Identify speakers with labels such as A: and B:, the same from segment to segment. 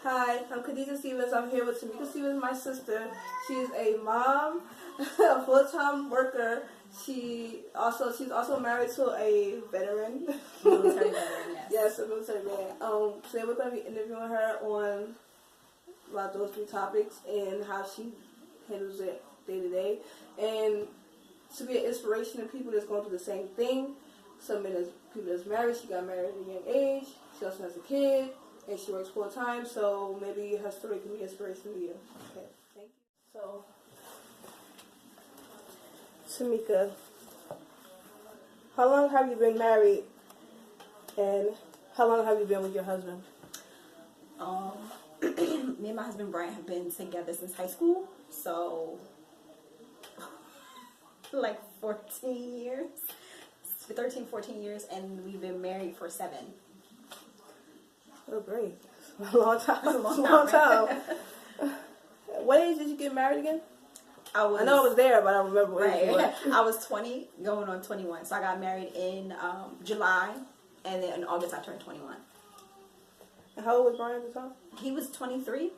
A: Hi, I'm Khadija Stevens. I'm here with Tamika Stevens, my sister. She's a mom, a full-time worker. She's also married to a veteran.
B: Military veteran, yes.
A: Yes, a military man. Today we're going to be interviewing her on about those three topics and how she handles it day to day, and to be an inspiration to people that's going through the same thing. Some people that's married. She got married at a young age. She also has a kid. And she works full time, so maybe her story can be inspirational to you. Okay, thank you. So, Tamika, how long have you been married, and how long have you been with your husband?
B: Me and my husband Brian have been together since high school, so like 14 years, 13, 14 years, and we've been married for 7.
A: Oh, great. A long time.
B: A long time.
A: What age did you get married again?
B: I
A: know I was there, but I don't remember what age you were.
B: I was 20, going on 21. So I got married in July, and then in August I turned 21.
A: And how old was Brian at the time?
B: He was 23.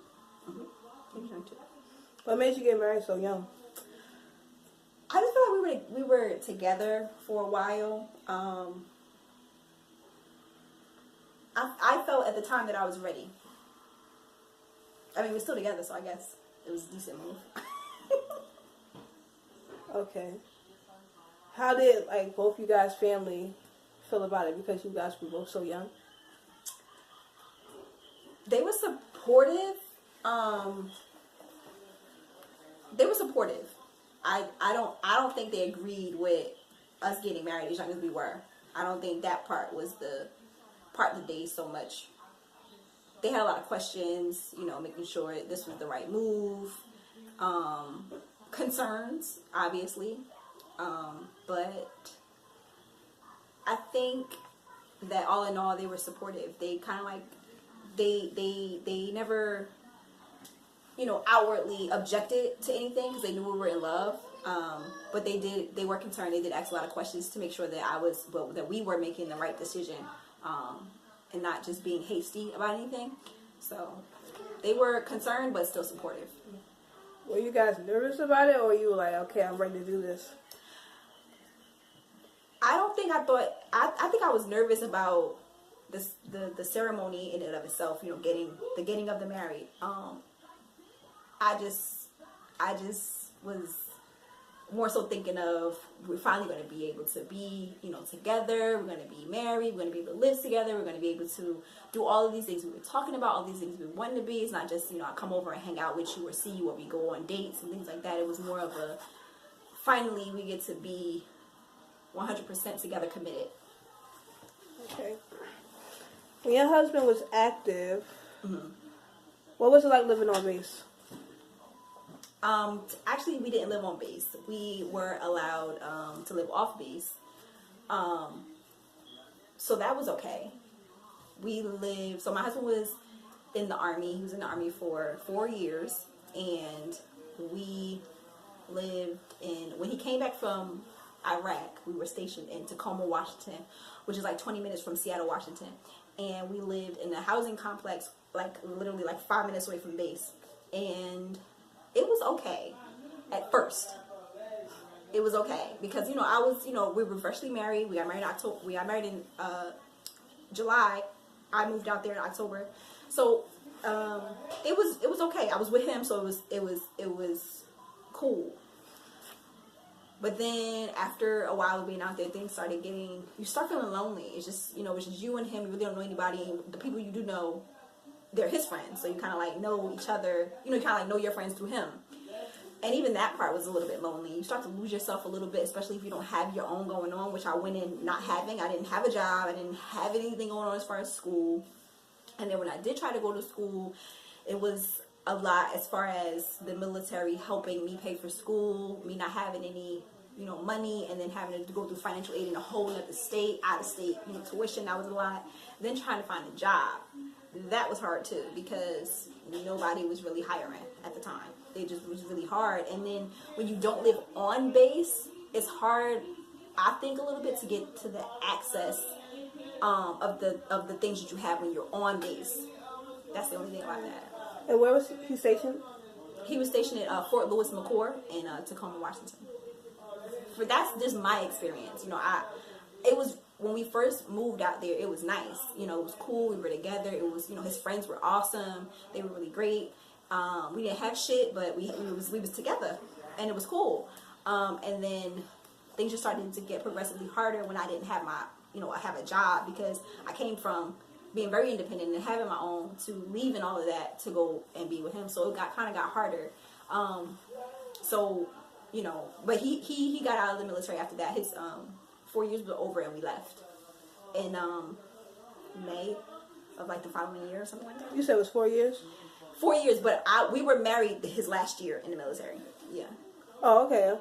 B: Mm-hmm. He was 22. What
A: made you get married so young?
B: I just feel like we were together for a while. I felt at the time that I was ready. I mean, we're still together, so I guess it was a decent move.
A: Okay. How did, both you guys' family feel about it, because you guys were both so young?
B: They were supportive. I don't think they agreed with us getting married as young as we were. I don't think that part was the part that they so much. They had a lot of questions, making sure this was the right move, concerns, obviously, but I think that all in all they were supportive. They kind of they never outwardly objected to anything because they knew we were in love, but they were concerned. They did ask a lot of questions to make sure that that we were making the right decision, and not just being hasty about anything. So they were concerned but still supportive.
A: Were you guys nervous about it, or were you like, okay, I'm ready to do this?
B: I think I was nervous about the ceremony in and of itself, getting of the married. I just was more so thinking of, we're finally going to be able to be, together. We're going to be married. We're going to be able to live together. We're going to be able to do all of these things we were talking about, all these things we wanted to be. It's not just, I come over and hang out with you or see you, or we go on dates and things like that. It was more of a, finally we get to be 100% together, committed.
A: Okay. When your husband was active,
B: mm-hmm.
A: What was it like living on base?
B: Actually, we didn't live on base. We were allowed to live off base. So that was okay. So my husband was in the Army. He was in the Army for 4 years. And we lived when he came back from Iraq, we were stationed in Tacoma, Washington, which is like 20 minutes from Seattle, Washington. And we lived in a housing complex, literally 5 minutes away from base. And it was okay at first. It was okay because I was we were freshly married. We got married in October. We got married in July. I moved out there in October, so it was okay. I was with him, so it was cool. But then after a while of being out there, things started you start feeling lonely. It's just it's just you and him. You really don't know anybody, and the people you do know, they're his friends, so you kind of know each other. You kind of know your friends through him. And even that part was a little bit lonely. You start to lose yourself a little bit, especially if you don't have your own going on, which I went in not having. I didn't have a job. I didn't have anything going on as far as school. And then when I did try to go to school, it was a lot as far as the military helping me pay for school, me not having any, money, and then having to go through financial aid in a whole other state, out of state, tuition. That was a lot. Then trying to find a job. That was hard too, because nobody was really hiring at the time. It just was really hard. And then when you don't live on base, it's hard, I think, a little bit to get to the access of the things that you have when you're on base. That's the only thing about that.
A: And where was he stationed?
B: He was stationed at Fort Lewis McChord in Tacoma, Washington. But that's just my experience. You know, it was when we first moved out there. It was nice. You know, it was cool. We were together. It was, you know, his friends were awesome. They were really great. We didn't have shit, but we was together, and it was cool. And then things just started to get progressively harder when I didn't have I have a job, because I came from being very independent and having my own to leaving all of that to go and be with him. So it kind of got harder. So, you know, but he got out of the military after that. His 4 years were over and we left in May of like the following year or something like that.
A: You said it was 4 years?
B: 4 years, but we were married his last year in the military. Yeah.
A: Oh, okay.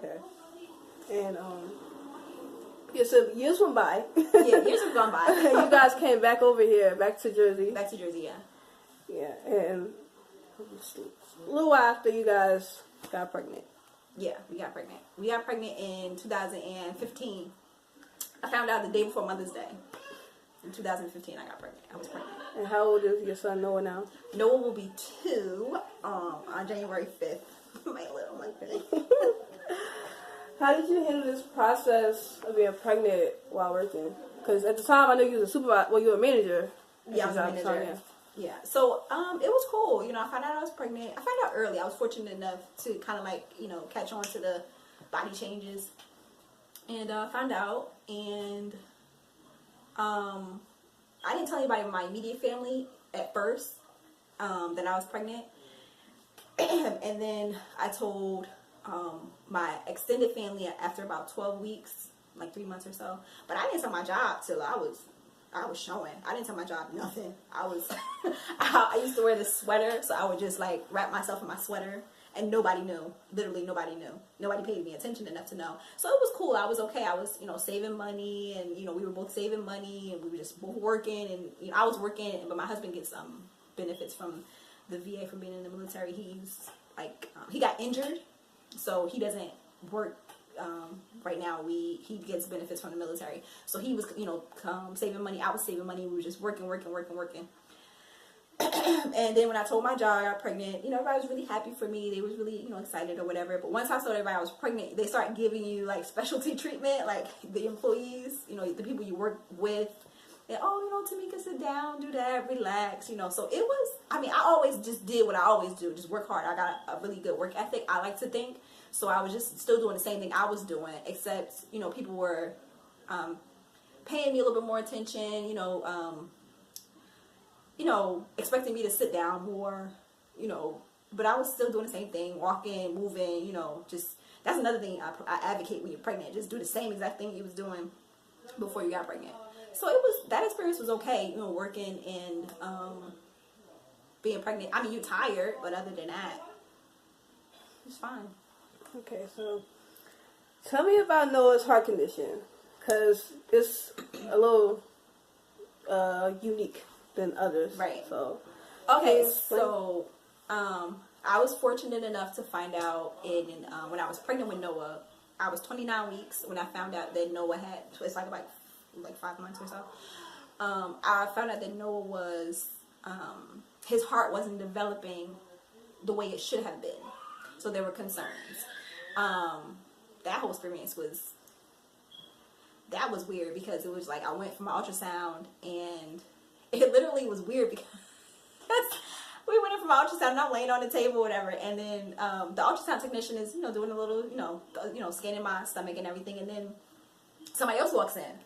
A: And yeah, so years went by.
B: Yeah, years have gone by.
A: You guys came back over here, back to Jersey.
B: Back to Jersey, yeah.
A: Yeah, and a little while after you guys got pregnant.
B: Yeah, we got pregnant. We got pregnant in 2015. I found out the day before Mother's Day. In 2015, I got pregnant. I was pregnant.
A: And how old is your son Noah now?
B: Noah will be 2 on January 5th. My little monkey.
A: How did you handle this process of being pregnant while working? Because at the time, I know you was a supervisor. Well, you were a manager.
B: Yeah, I was a manager. Yeah. So, it was cool. You know, I found out I was pregnant. I found out early. I was fortunate enough to kind of like, you know, catch on to the body changes. And I found out. And I didn't tell anybody in my immediate family at first that I was pregnant. And then I told my extended family after about 12 weeks, like 3 months or so. But I didn't tell my job till I was showing. I didn't tell my job nothing. I used to wear this sweater, so I would just like wrap myself in my sweater, and nobody knew. Literally nobody knew. Nobody paid me attention enough to know. So it was cool. I was okay. I was, you know, saving money, and you know, we were both saving money, and we were just both working, and you know, I was working, but my husband gets benefits from the VA from being in the military. He's like he got injured, so he doesn't work right now. He gets benefits from the military, so he was, you know, saving money. I was saving money. We were just working. And then when I told my job I got pregnant, you know, everybody was really happy for me. They was really, you know, excited or whatever. But once I told everybody I was pregnant, they started giving you like specialty treatment, like the employees, you know, the people you work with. And, oh, you know, Tamika, sit down, do that, relax, you know. So it was, I mean, I always just did what I always do, just work hard. I got a really good work ethic, I like to think. So I was just still doing the same thing I was doing, except, you know, people were paying me a little bit more attention, you know, expecting me to sit down more, you know, but I was still doing the same thing, walking, moving, you know, just, that's another thing I advocate when you're pregnant. Just do the same exact thing you was doing before you got pregnant. So that experience was okay, you know, working and being pregnant. I mean, you're tired, but other than that, it's fine.
A: Okay, so tell me about Noah's heart condition, because it's a little unique than others.
B: Right.
A: So
B: okay, so I was fortunate enough to find out when I was pregnant with Noah. I was 29 weeks when I found out that Noah had, it's like 5 months or so. I found out that Noah was, his heart wasn't developing the way it should have been. So there were concerns. That whole experience was weird, because it was like I went for my ultrasound, and it literally was weird because we went in for my ultrasound and I'm laying on the table or whatever, and then the ultrasound technician is, you know, doing a little, you know, scanning my stomach and everything, and then somebody else walks in.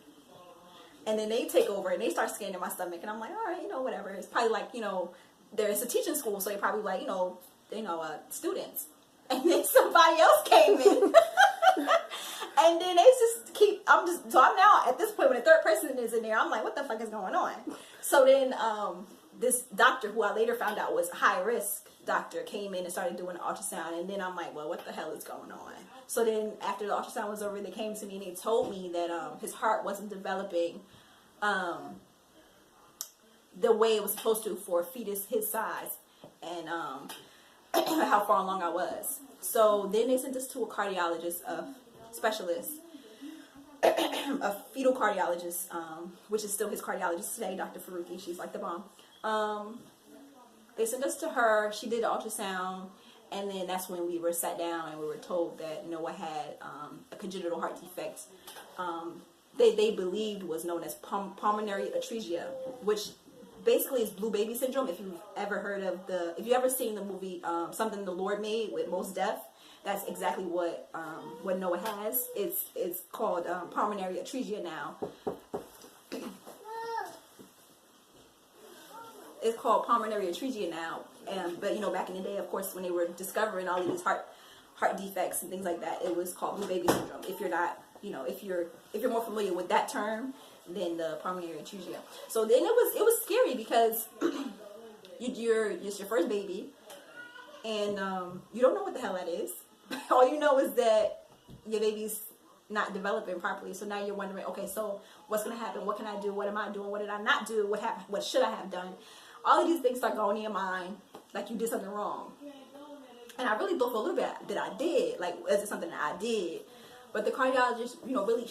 B: And then they take over and they start scanning my stomach, and I'm like, all right, you know, whatever. It's probably like, you know, there's a teaching school, so they probably like, you know, students. And then somebody else came in. And then they just so I'm now at this point when the third person is in there, I'm like, what the fuck is going on? So then this doctor, who I later found out was a high risk doctor, came in and started doing an ultrasound. And then I'm like, well, what the hell is going on? So then after the ultrasound was over, they came to me and they told me that his heart wasn't developing the way it was supposed to for a fetus his size, and how far along I was. So then they sent us to a cardiologist, a specialist, a fetal cardiologist, which is still his cardiologist today, Dr. Faruqi. She's like the bomb. they sent us to her. She did the ultrasound, and then that's when we were sat down and we were told that Noah had a congenital heart defect. They believed was known as pulmonary atresia, which basically is blue baby syndrome. If you've ever heard of if you ever seen the movie Something the Lord Made with Mos Def, that's exactly what Noah has. It's called pulmonary atresia now. It's called pulmonary atresia now. But you know, back in the day, of course, when they were discovering all of these heart defects and things like that, it was called blue baby syndrome. If you're not, you know, if you're more familiar with that term than the pulmonary atresia. So then it was scary because it's your first baby, and you don't know what the hell that is. All you know is that your baby's not developing properly. So now you're wondering, okay, so what's gonna happen? What can I do? What am I doing? What did I not do? What happened? What should I have done? All of these things start going in your mind, like you did something wrong. And I really thought for a little bit that I did. Like, is it something that I did? But the cardiologist, you know, really,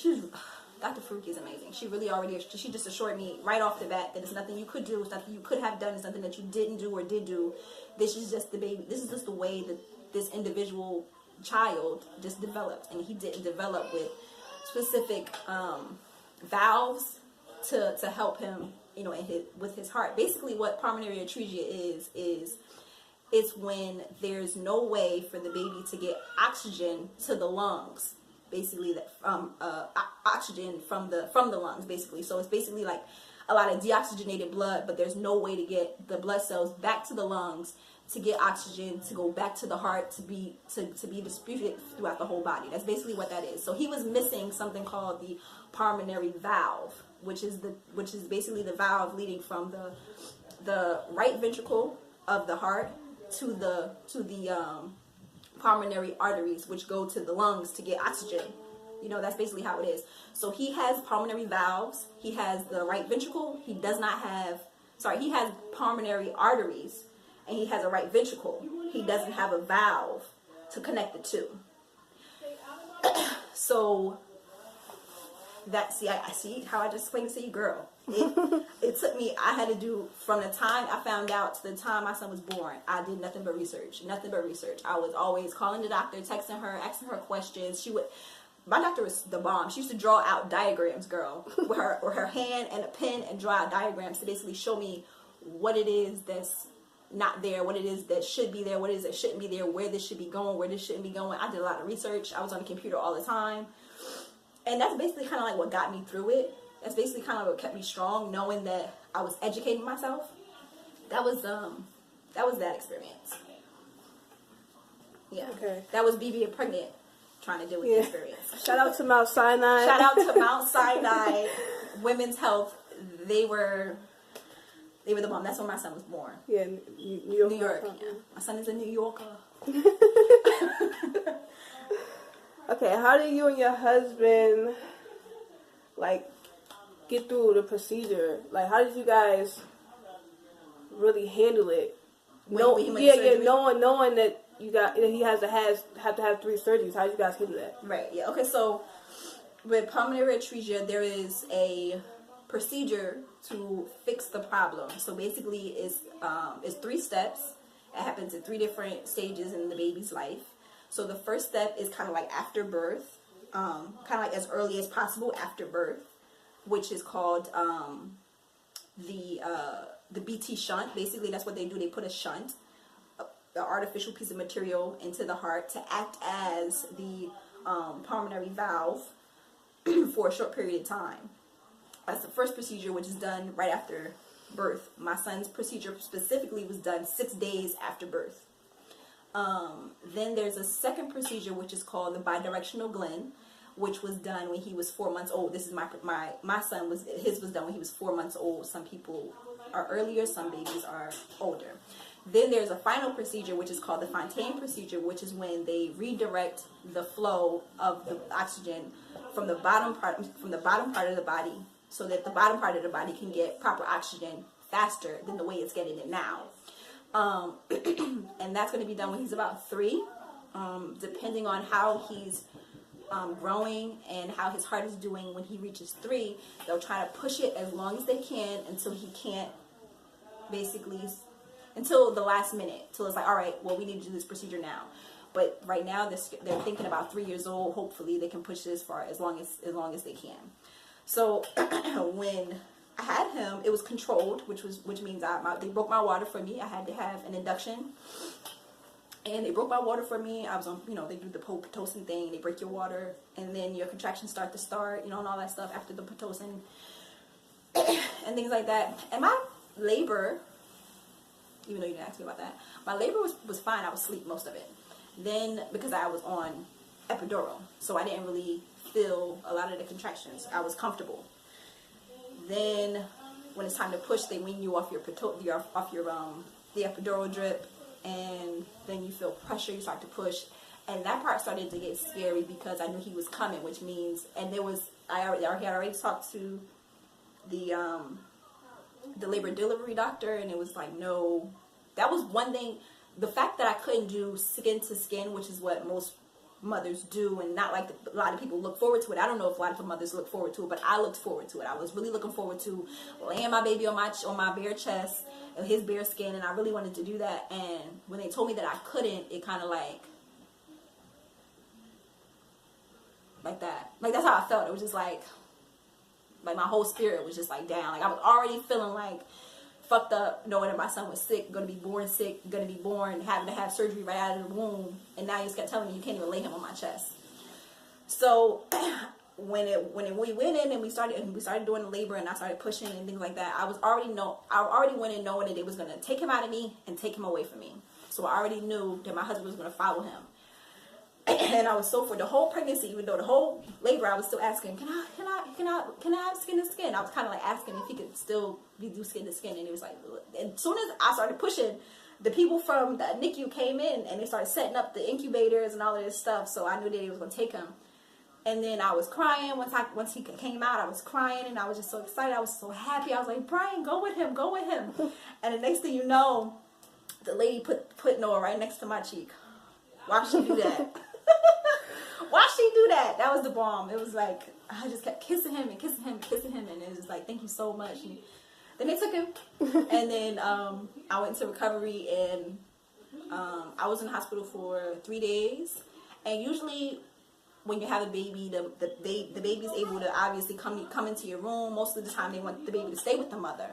B: Dr. Faruqi is amazing. She really she just assured me right off the bat that it's nothing you could do, it's nothing you could have done, it's nothing that you didn't do or did do. This is just the baby. This is just the way that this individual child just developed, and he didn't develop with specific valves to help him, you know, with his heart. Basically, what pulmonary atresia is it's when there's no way for the baby to get oxygen to the lungs. Basically, that oxygen from the lungs. Basically, so it's basically like a lot of deoxygenated blood, but there's no way to get the blood cells back to the lungs to get oxygen to go back to the heart to be distributed throughout the whole body. That's basically what that is. So he was missing something called the pulmonary valve, which is basically the valve leading from the right ventricle of the heart to the pulmonary arteries, which go to the lungs to get oxygen. You know, that's basically how it is. So he has pulmonary valves. He has the right ventricle. He has pulmonary arteries, and he has a right ventricle. He doesn't have a valve to connect the two. So I see how I just explained to you, girl. It took me, I had to do, from the time I found out to the time my son was born, I did nothing but research. I was always calling the doctor, texting her, asking her questions. My doctor was the bomb. She used to draw out diagrams, girl, with her hand and a pen, and draw out diagrams to basically show me what it is that's not there, what it is that should be there, what it is that shouldn't be there, where this should be going, where this shouldn't be going. I did a lot of research. I was on the computer all the time. And that's basically kind of like what got me through it. That's basically kind of what kept me strong, knowing that I was educating myself. That was that experience. Yeah. Okay. That was me being pregnant, trying to deal with the experience.
A: Shout out to Mount Sinai.
B: Shout out to Mount Sinai Women's Health. They were the bomb. That's when my son was born.
A: Yeah, New York.
B: Yeah. My son is a New Yorker.
A: Okay, how did you and your husband, like, get through the procedure? Like, how did you guys really handle it? Knowing that he have to have 3 surgeries. How did you guys handle that?
B: Right. Yeah. Okay. So with pulmonary atresia, there is a procedure to fix the problem. So basically, it's 3 steps. It happens at 3 different stages in the baby's life. So the first step is kind of like after birth, kind of like as early as possible after birth, which is called the BT shunt. Basically, that's what they do. They put a shunt, the artificial piece of material, into the heart to act as the pulmonary valve for a short period of time. That's the first procedure, which is done right after birth. My son's procedure specifically was done 6 days after birth. Then there's a second procedure, which is called the bidirectional Glenn, which was done when he was 4 months old. This is my son was done when he was 4 months old. Some people are earlier, some babies are older. Then there's a final procedure, which is called the Fontaine procedure, which is when they redirect the flow of the oxygen from the bottom part of the body, so that the bottom part of the body can get proper oxygen faster than the way it's getting it now. And that's going to be done when he's about 3, depending on how he's growing and how his heart is doing. When he reaches 3, they'll try to push it as long as they can until he can't basically until the last minute. Till it's like, all right, well, we need to do this procedure now. But right now, they're thinking about 3 years old. Hopefully, they can push this for as long as they can. So when I had him, it was controlled, which means they broke my water for me. I had to have an induction, and they broke my water for me. I was on, they do the Pitocin thing. They break your water, and then your contractions start, and all that stuff after the Pitocin and things like that. And my labor, even though you didn't ask me about that, my labor was fine. I was asleep most of it. Then, because I was on epidural, so I didn't really feel a lot of the contractions. I was comfortable. Then, when it's time to push, they wean you off the epidural drip, and then you feel pressure. You start to push, and that part started to get scary because I knew he was coming, which means, and I had already talked to the labor delivery doctor, and it was like, no, that was one thing. The fact that I couldn't do skin to skin, which is what most mothers do, and not like a lot of people look forward to it. I don't know if a lot of mothers look forward to it, but I looked forward to it. I was really looking forward to laying my baby on my bare chest, and his bare skin, and I really wanted to do that. And when they told me that I couldn't, it kind of like that. Like, that's how I felt. It was just like my whole spirit was just like down. Like, I was already feeling like fucked up, knowing that my son was sick, going to be born sick, going to be born, having to have surgery right out of the womb, and now you just kept telling me you can't even lay him on my chest. So when we went in and we started doing the labor, and I started pushing and things like that, I already went in knowing that they was going to take him out of me and take him away from me. So I already knew that my husband was going to follow him. And I was so, for the whole pregnancy, even though the whole labor, I was still asking, can I have skin to skin? I was kind of like asking if he could still do skin to skin, and it was like, and as soon as I started pushing, the people from the NICU came in and they started setting up the incubators and all of this stuff. So I knew that they was going to take him. And then I was crying once he came out. I was crying, and I was just so excited. I was so happy. I was like, Brian, go with him. And the next thing you know, the lady put Noah right next to my cheek. Why she do that? Why she do that? That was the bomb. It was like, I just kept kissing him, and it was just like, thank you so much. And then they took him, and then I went into recovery, and I was in the hospital for 3 days. And usually, when you have a baby, the baby's able to obviously come into your room. Most of the time, they want the baby to stay with the mother.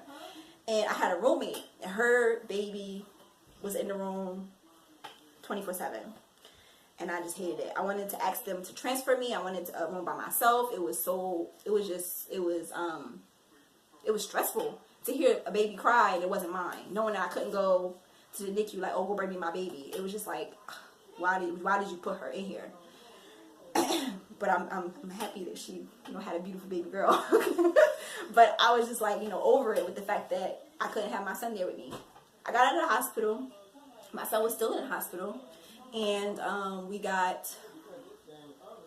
B: And I had a roommate, and her baby was in the room 24/7. And I just hated it. I wanted to ask them to transfer me. I wanted a room by myself. It was stressful to hear a baby cry and it wasn't mine. Knowing that I couldn't go to the NICU, like, oh, go bring me my baby. It was just like, why did you put her in here? But I'm happy that she, had a beautiful baby girl. But I was just like, over it with the fact that I couldn't have my son there with me. I got out of the hospital. My son was still in the hospital. And we got,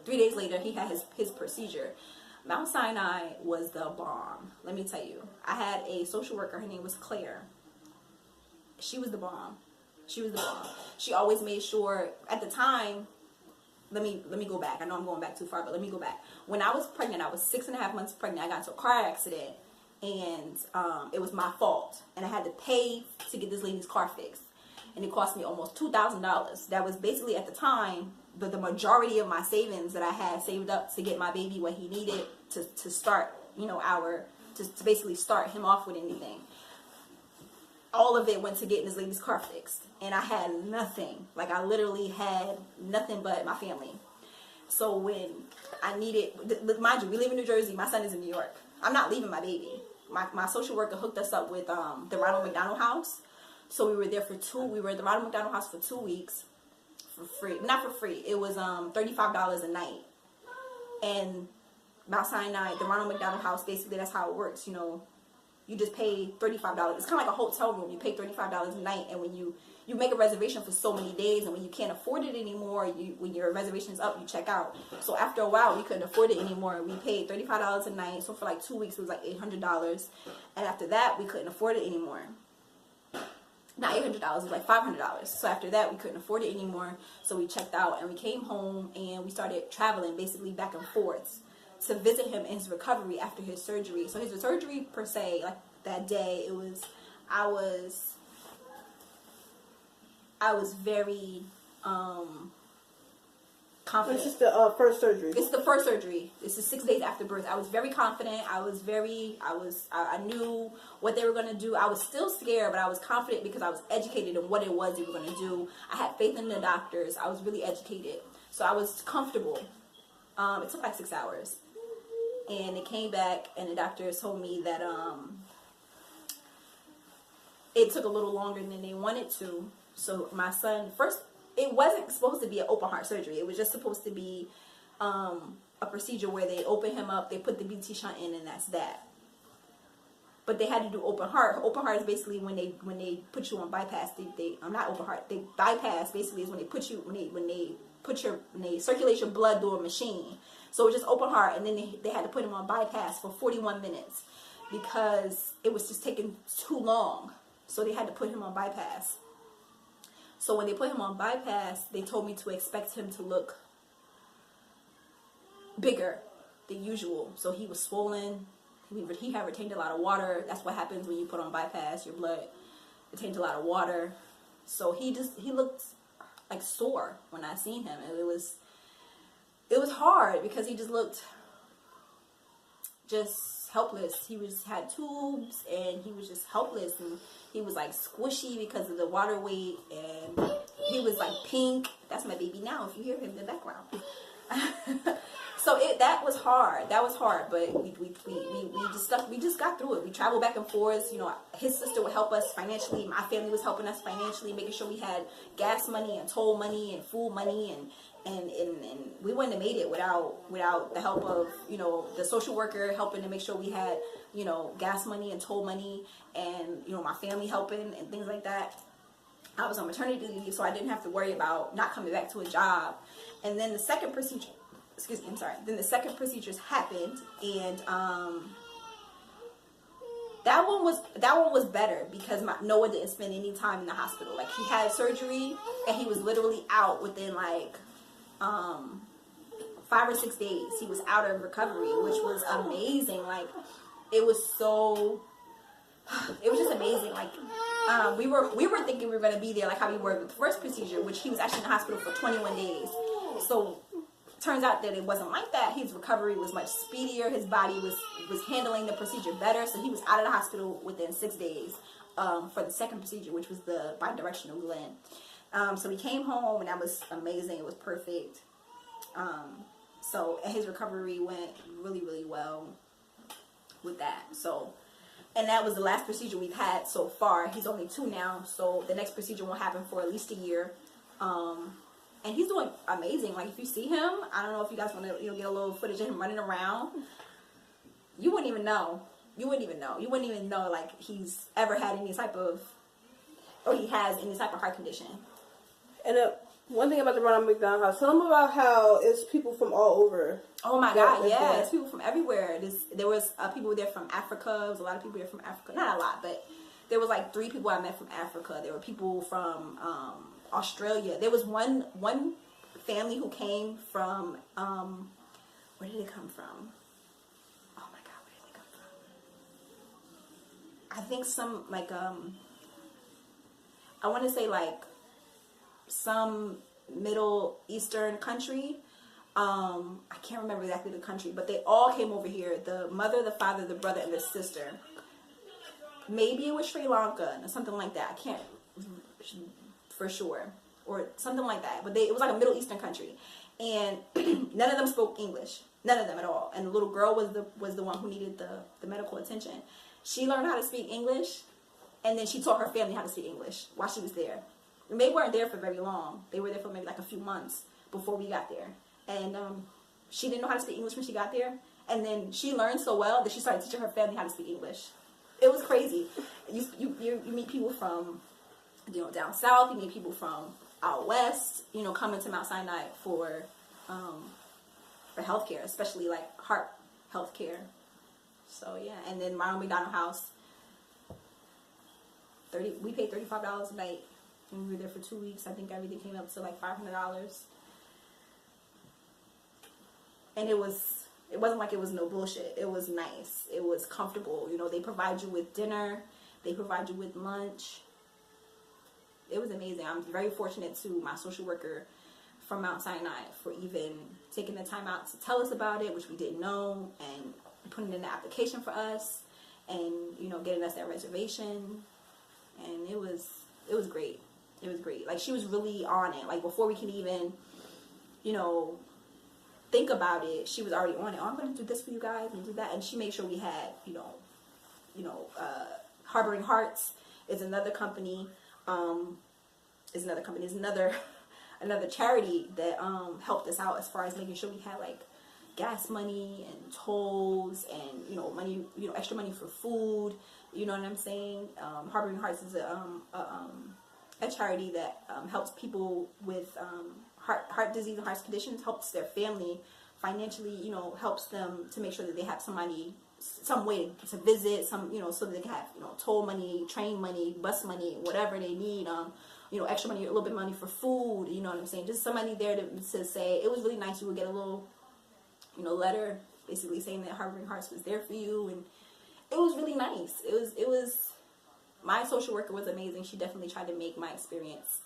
B: 3 days later, he had his procedure. Mount Sinai was the bomb. Let me tell you. I had a social worker. Her name was Claire. She was the bomb. She always made sure, at the time, let me go back. I know I'm going back too far, but let me go back. When I was pregnant, I was 6.5 months pregnant. I got into a car accident, and it was my fault. And I had to pay to get this lady's car fixed. And it cost me almost $2,000. That was basically, at the time, the majority of my savings that I had saved up to get my baby what he needed to start, to basically start him off with anything. All of it went to getting this lady's car fixed. And I had nothing. Like, I literally had nothing but my family. So when I needed, mind you, we live in New Jersey. My son is in New York. I'm not leaving my baby. My social worker hooked us up with the Ronald McDonald House. So we were there we were at the Ronald McDonald House for 2 weeks for free. Not for free. It was $35 a night. And Mount Sinai, the Ronald McDonald House, basically that's how it works. You just pay $35. It's kind of like a hotel room. You pay $35 a night, and when you make a reservation for so many days, and when you can't afford it anymore, when your reservation is up, you check out. So after a while, we couldn't afford it anymore. We paid $35 a night. So for like 2 weeks, it was like $800. And after that, we couldn't afford it anymore. Not $800, it was like $500. So after that, we couldn't afford it anymore. So we checked out, and we came home, and we started traveling basically back and forth to visit him in his recovery after his surgery. So his surgery, per se, like that day, I was I was very confident.
A: This is the first surgery.
B: It's the first surgery. This is 6 days after birth. I was very confident. I knew what they were going to do. I was still scared, but I was confident because I was educated in what it was they were going to do. I had faith in the doctors. I was really educated. So I was comfortable. It took like 6 hours. And it came back, and the doctors told me that it took a little longer than they wanted to. So my son, first, it wasn't supposed to be an open heart surgery. It was just supposed to be a procedure where they open him up, they put the BT shunt in, and that's that. But they had to do open heart. Open heart is basically when they put you on bypass. I'm not open heart. They bypass basically is when they put you when they circulate your blood through a machine. So it was just open heart, and then they had to put him on bypass for 41 minutes because it was just taking too long. So they had to put him on bypass. So when they put him on bypass, they told me to expect him to look bigger than usual. So he was swollen. He had retained a lot of water. That's what happens when you put on bypass. Your blood retains a lot of water. So he looked like sore when I seen him. And it was hard because he just looked just helpless. He had tubes and he was just helpless, and he was like squishy because of the water weight, and he was like pink. That's my baby now if you hear him in the background. So that was hard. That was hard, but we just got through it. We traveled back and forth. You know, his sister would help us financially. My family was helping us financially, making sure we had gas money and toll money and food money, and we wouldn't have made it without the help of, you know, the social worker helping to make sure we had, you know, gas money and toll money, and, you know, my family helping and things like that. I was on maternity leave, so I didn't have to worry about not coming back to a job. And then the second procedure, then the second procedures happened, and that one was better because Noah didn't spend any time in the hospital. Like, he had surgery and he was literally out within like 5 or 6 days. He was out of recovery, which was amazing. Like, it was just amazing. Like, we were thinking we were gonna be there like how we were with the first procedure, which he was actually in the hospital for 21 days. So turns out that it wasn't like that. His recovery was much speedier. His body was handling the procedure better. So he was out of the hospital within 6 days for the second procedure, which was the bidirectional Glenn. So we came home, and that was amazing. It was perfect. And his recovery went really, really well with that. So, and that was the last procedure we've had so far. He's only 2 now, so the next procedure won't happen for at least a year. And he's doing amazing. Like, if you see him, I don't know if you guys want to, you know, get a little footage of him running around. You wouldn't even know. You wouldn't even know like he's ever had any type of, or he has any type of heart condition.
A: And one thing about the Ronald McDonald House, tell them about how it's people from all over.
B: Oh my God, yeah, it's people from everywhere. There was people there from Africa. There was a lot of people there from Africa. Not a lot, but there was like 3 people I met from Africa. There were people from Australia. There was one family who came from where did they come from? Oh my God, where did they come from? I think some like I want to say like some Middle Eastern country. I can't remember exactly the country, but they all came over here. The mother, the father, the brother, and the sister. Maybe it was Sri Lanka or something like that. I can't for sure, or something like that. But it was like a Middle Eastern country, and none of them spoke English. None of them at all. And the little girl was the one who needed the medical attention. She learned how to speak English, and then she taught her family how to speak English while she was there. And they weren't there for very long. They were there for maybe like a few months before we got there. And she didn't know how to speak English when she got there. And then she learned so well that she started teaching her family how to speak English. It was crazy. You meet people from, you know, down south. You meet people from out west, you know, coming to Mount Sinai for healthcare, especially like heart healthcare. So yeah, and then Ronald McDonald House. We paid $35 a night, and we were there for 2 weeks. I think everything came up to like $500. And it wasn't like it was no bullshit. It was nice. It was comfortable. You know, they provide you with dinner. They provide you with lunch. amazing. I'm very fortunate to my social worker from Mount Sinai for even taking the time out to tell us about it, which we didn't know, and putting in the application for us, and getting us that reservation, and it was great. It was great. Like, she was really on it. Like, before we can even think about it, she was already on it. Oh, I'm going to do this for you guys and do that, and she made sure we had Harboring Hearts is another company. Is another charity that helped us out as far as making sure we had like gas money and tolls and money, extra money for food. You know what I'm saying? Harboring Hearts is a charity that helps people with heart disease and heart conditions, helps their family financially, helps them to make sure that they have some way to visit, so that they can have, toll money, train money, bus money, whatever they need, extra money, a little bit of money for food, you know what I'm saying? Just somebody there to say, it was really nice. You would get a little, letter basically saying that Harboring Hearts was there for you, and it was really nice. It was, my social worker was amazing. She definitely tried to make my experience,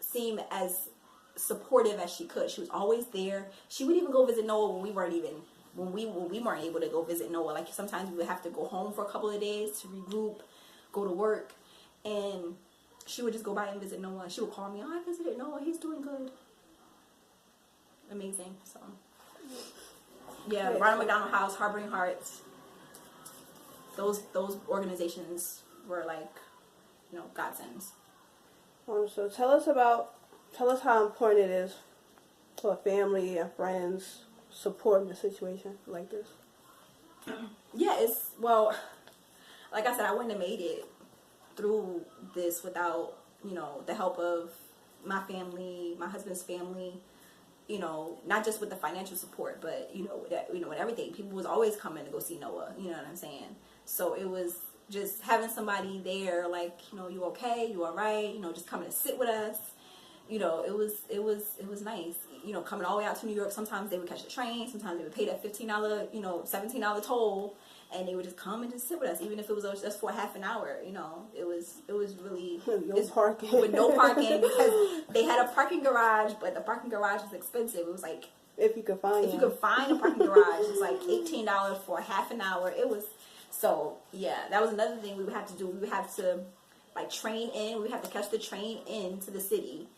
B: seem as supportive as she could. She was always there. She would even go visit Noah when we weren't able to go visit Noah. Like, sometimes we would have to go home for a couple of days to regroup, go to work, and she would just go by and visit Noah. She would call me, I visited Noah, he's doing good. Amazing. So yeah, Ronald McDonald House, Harboring Hearts, those organizations were like godsends.
A: So tell us how important it is for family and friends supporting a situation like this.
B: Yeah, like I said, I wouldn't have made it through this without, the help of my family, my husband's family, not just with the financial support, but, with everything. People was always coming to go see Noah, you know what I'm saying? So it was just having somebody there, like, you okay, you all right, just coming to sit with us. It was nice. Coming all the way out to New York, sometimes they would catch the train, sometimes they would pay that $15, $17 toll, and they would just come and just sit with us, even if it was just for half an hour. It was really
A: parking.
B: With no parking, because they had a parking garage, but the parking garage was expensive. It was like,
A: if you could find
B: a parking garage, it's like $18 for half an hour. It was, so yeah, that was another thing we would have to do. We would have to train in. We would have to catch the train into the city,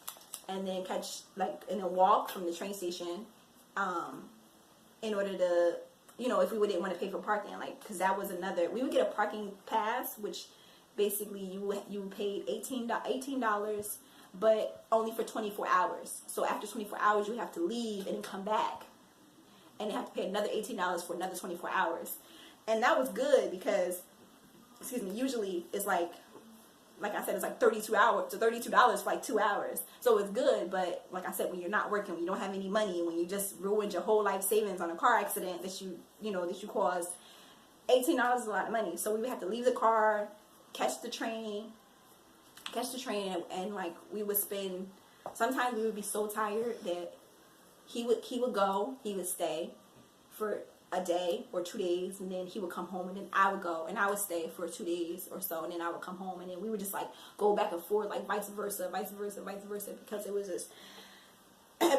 B: and then and then walk from the train station, in order to, if we didn't want to pay for parking, because that was we would get a parking pass, which basically you paid $18, but only for 24 hours. So after 24 hours, you have to leave and then come back, and you have to pay another $18 for another 24 hours. And that was good because, usually it's like I said, it's like $32 for 2 hours. So it's good, but like I said, when you're not working, when you don't have any money, when you just ruined your whole life savings on a car accident that you caused, $18 is a lot of money. So we would have to leave the car, catch the train, and we would spend, sometimes we would be so tired that he would stay for a day or 2 days, and then he would come home, and then I would go and I would stay for 2 days or so, and then I would come home, and then we would just go back and forth, vice versa, because it was just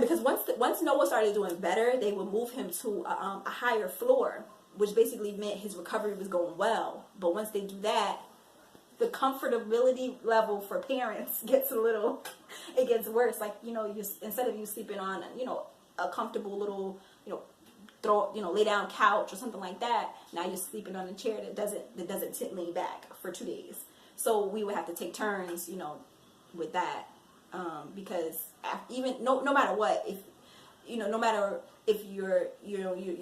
B: because once Noah started doing better, they would move him to a higher floor, which basically meant his recovery was going well. But once they do that, the comfortability level for parents gets worse. Instead of you sleeping on a comfortable little lay down couch or something like that, now you're sleeping on a chair that doesn't lean back for 2 days. So we would have to take turns, with that, because even no matter what, no matter if your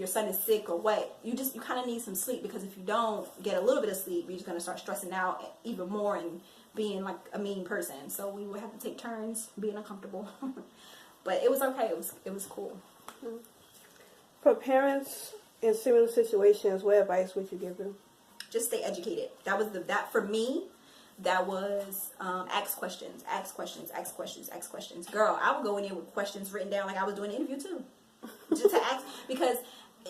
B: son is sick or what, you kind of need some sleep, because if you don't get a little bit of sleep, you're just going to start stressing out even more and being like a mean person. So we would have to take turns being uncomfortable. But it was okay. It was cool.
A: Mm-hmm. For parents in similar situations, what advice would you give them?
B: Just stay educated. For me, that was ask questions. Girl, I would go in there with questions written down like I was doing an interview too. Just to ask, because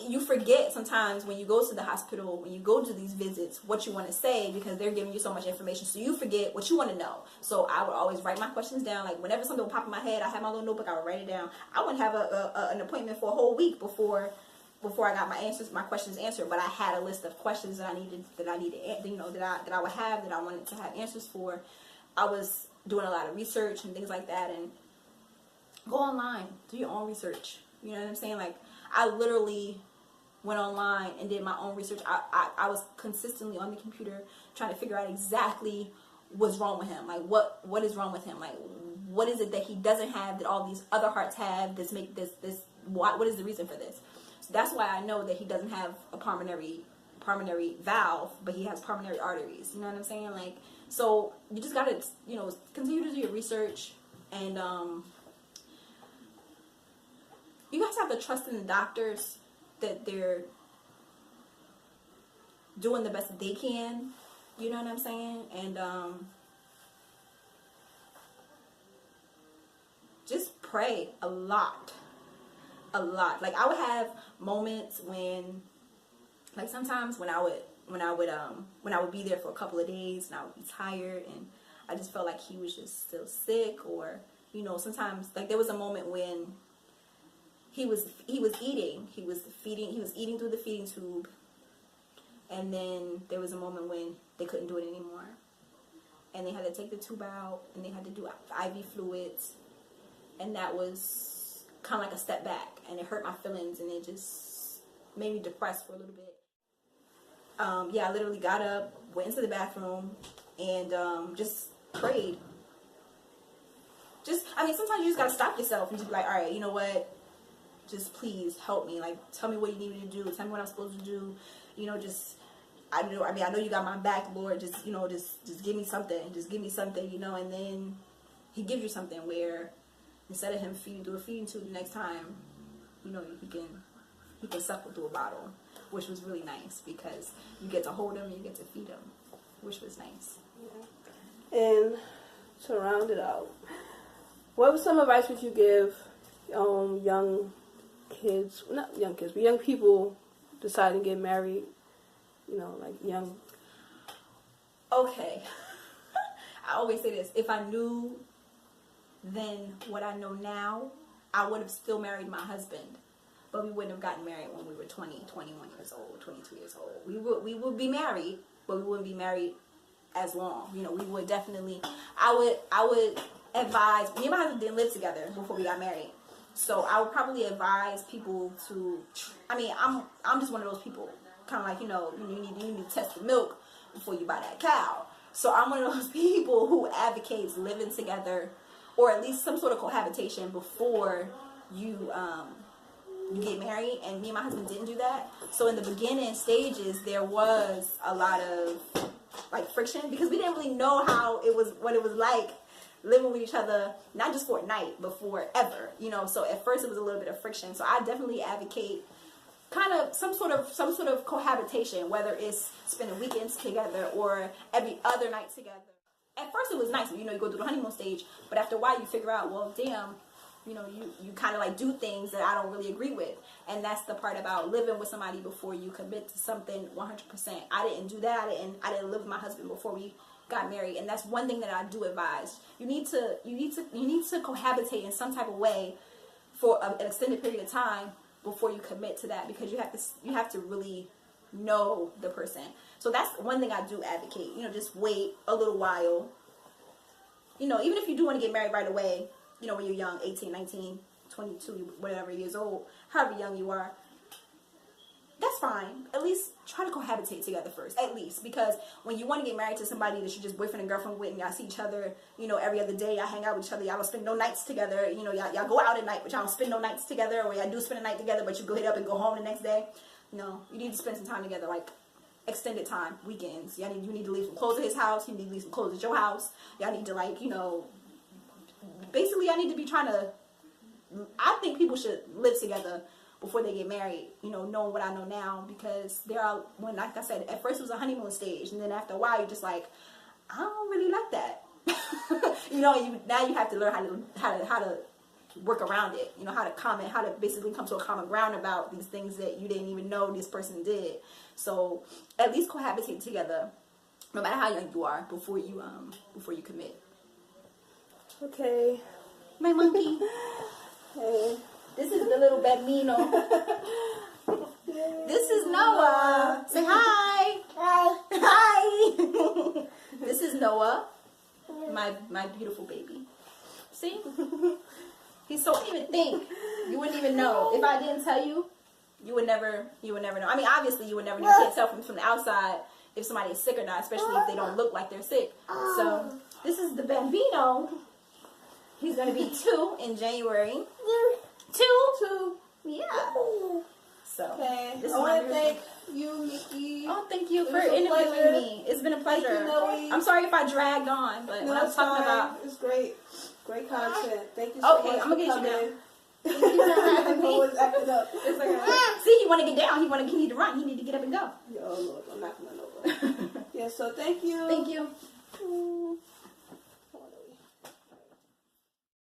B: you forget sometimes when you go to the hospital, when you go to these visits, what you want to say, because they're giving you so much information. So you forget what you want to know. So I would always write my questions down. Like whenever something would pop in my head, I had my little notebook, I would write it down. I wouldn't have an appointment for a whole week before I got my questions answered. But I had a list of questions that I needed, that I would have, that I wanted to have answers for. I was doing a lot of research and things like that, and go online, do your own research. You know what I'm saying? Like, I literally went online and did my own research. I was consistently on the computer trying to figure out exactly what's wrong with him. Like, what is wrong with him? Like, what is it that he doesn't have that all these other hearts have? What is the reason for this? So that's why I know that he doesn't have a pulmonary valve, but he has pulmonary arteries. You know what I'm saying? Like, so you just gotta, continue to do your research, and you guys have to trust in the doctors that they're doing the best that they can. You know what I'm saying? And just pray a lot. Like, I would have moments when, like, sometimes when I would be there for a couple of days and I would be tired and I just felt like he was just still sick, or sometimes, like, there was a moment when he was eating through the feeding tube, and then there was a moment when they couldn't do it anymore, and they had to take the tube out, and they had to do IV fluids, and that was kind of like a step back, and it hurt my feelings, and it just made me depressed for a little bit. I literally got up, went into the bathroom, and just prayed. Sometimes you just gotta stop yourself and just be like, all right, you know what? Just please help me. Like, tell me what you need me to do. Tell me what I'm supposed to do. I know you got my back, Lord. Just give me something. Just give me something, and then he gives you something where instead of him feeding through a feeding tube the next time, he can suckle through a bottle, which was really nice because you get to hold him and you get to feed him, which was nice.
A: Yeah. And to round it out, what some advice would you give young people deciding to get married, like young?
B: Okay. I always say this: if I knew then what I know now, I would have still married my husband, but we wouldn't have gotten married when we were 20, 21 years old, 22 years old. We would be married, but we wouldn't be married as long. We would definitely, I would advise, me and my husband didn't live together before we got married. So I would probably advise people to, I'm just one of those people, kind of like, you need to test the milk before you buy that cow. So I'm one of those people who advocates living together, or at least some sort of cohabitation before you get married. And me and my husband didn't do that. So in the beginning stages, there was a lot of like friction because we didn't really know what it was like living with each other, not just for a night, but forever, So at first it was a little bit of friction. So I definitely advocate kind of some sort of cohabitation, whether it's spending weekends together or every other night together. At first it was nice, you go through the honeymoon stage, but after a while you figure out, well, damn, you kind of like do things that I don't really agree with. And that's the part about living with somebody before you commit to something 100%. I didn't do that. I didn't live with my husband before we got married. And that's one thing that I do advise. You need to cohabitate in some type of way for an extended period of time before you commit to that, because you have to really know the person. So that's one thing I do advocate. Just wait a little while. Even if you do want to get married right away, when you're young, 18, 19, 22, whatever years old, however young you are, that's fine. At least try to cohabitate together first, at least. Because when you want to get married to somebody that you're just boyfriend and girlfriend with, and y'all see each other, every other day, y'all hang out with each other, y'all don't spend no nights together, y'all go out at night, but y'all don't spend no nights together, or y'all do spend a night together, but you go hit up and go home the next day. No, you need to spend some time together, like extended time, weekends. You need to leave some clothes at his house, you need to leave some clothes at your house, y'all need to basically y'all need to be trying to, I think people should live together before they get married, knowing what I know now, because like I said, at first it was a honeymoon stage, and then after a while you're just like, I don't really like that. Now you have to learn how to work around it. You know, how to basically come to a common ground about these things that you didn't even know this person did. So at least cohabitate together, no matter how young you are, before you commit.
A: Okay.
B: My monkey.
A: Hey.
B: This is the little bambino. This is Noah. Say hi.
C: Hi.
B: Hi. This is Noah, my beautiful baby. See? He's so, even think. You wouldn't even know. If I didn't tell you, you would never know. I mean, obviously you would never know. You can't tell from the outside if somebody is sick or not, especially if they don't look like they're sick. So this is the bambino. He's gonna be 2 in January. 2? Yeah. So
A: Okay.
B: this is
A: I want
B: my
A: to thank you, Nikki.
B: Oh, thank you
A: It
B: for
A: was a
B: interviewing
A: pleasure.
B: me. It's been a pleasure.
A: Thank you, Noe.
B: I'm sorry if I dragged on, but when I was talking about...
A: It's great. Great content. Thank you so
B: Okay,
A: much
B: I'm
A: for
B: gonna get you
A: coming.
B: down. Thank you for having me.
A: Always acting up.
B: It's okay. See, he want to get down. He need to run. He need to get up and go.
A: Oh, Lord. I'm not going to know. Yeah, so thank you.
B: Thank you.